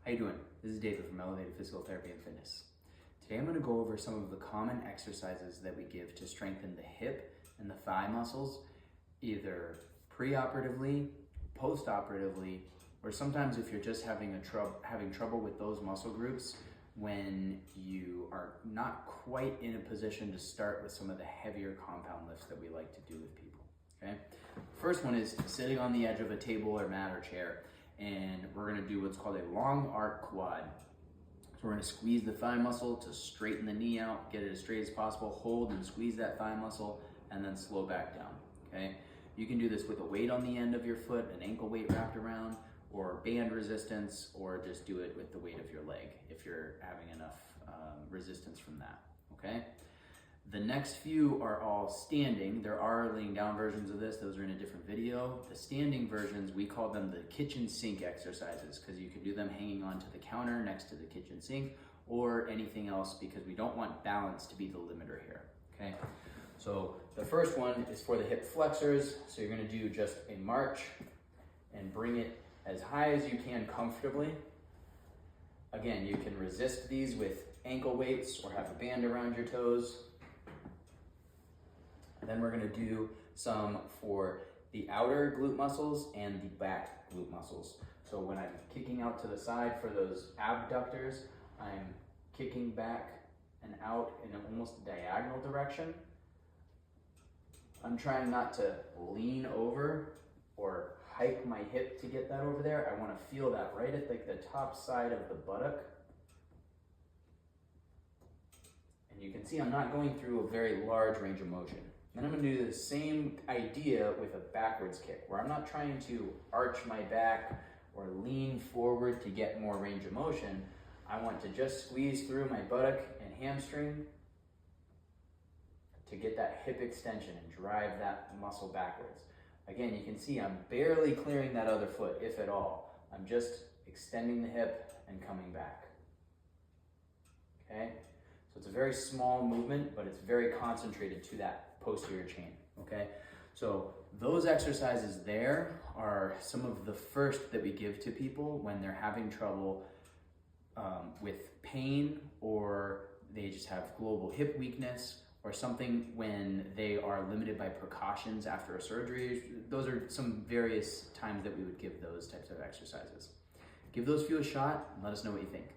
How you doing? This is David from Elevated Physical Therapy and Fitness. Today I'm going to go over some of the common exercises that we give to strengthen the hip and the thigh muscles, either pre-operatively, post-operatively, or sometimes if you're just having trouble with those muscle groups when you are not quite in a position to start with some of the heavier compound lifts that we like to do with people. Okay? First one is sitting on the edge of a table or mat or chair, and we're going to do what's called a long arc quad. So we're going to squeeze the thigh muscle to straighten the knee out, get it as straight as possible, hold and squeeze that thigh muscle, and then slow back down. Okay? You can do this with a weight on the end of your foot, an ankle weight wrapped around, or band resistance, or just do it with the weight of your leg if you're having enough resistance from that. Okay? The next few are all standing. There are laying down versions of this. Those are in a different video. The standing versions, we call them the kitchen sink exercises because you can do them hanging onto the counter next to the kitchen sink or anything else because we don't want balance to be the limiter here, okay? So the first one is for the hip flexors. So you're gonna do just a march and bring it as high as you can comfortably. Again, you can resist these with ankle weights or have a band around your toes. Then we're going to do some for the outer glute muscles and the back glute muscles. So when I'm kicking out to the side for those abductors, I'm kicking back and out in an almost diagonal direction. I'm trying not to lean over or hike my hip to get that over there. I want to feel that right at like the top side of the buttock. And you can see I'm not going through a very large range of motion. Then I'm going to do the same idea with a backwards kick, where I'm not trying to arch my back or lean forward to get more range of motion. I want to just squeeze through my buttock and hamstring to get that hip extension and drive that muscle backwards. Again, you can see I'm barely clearing that other foot, if at all. I'm just extending the hip and coming back. Okay? So it's a very small movement, but it's very concentrated to that posterior chain, okay? So those exercises there are some of the first that we give to people when they're having trouble with pain, or they just have global hip weakness, or something when they are limited by precautions after a surgery. Those are some various times that we would give those types of exercises. Give those few a shot and let us know what you think.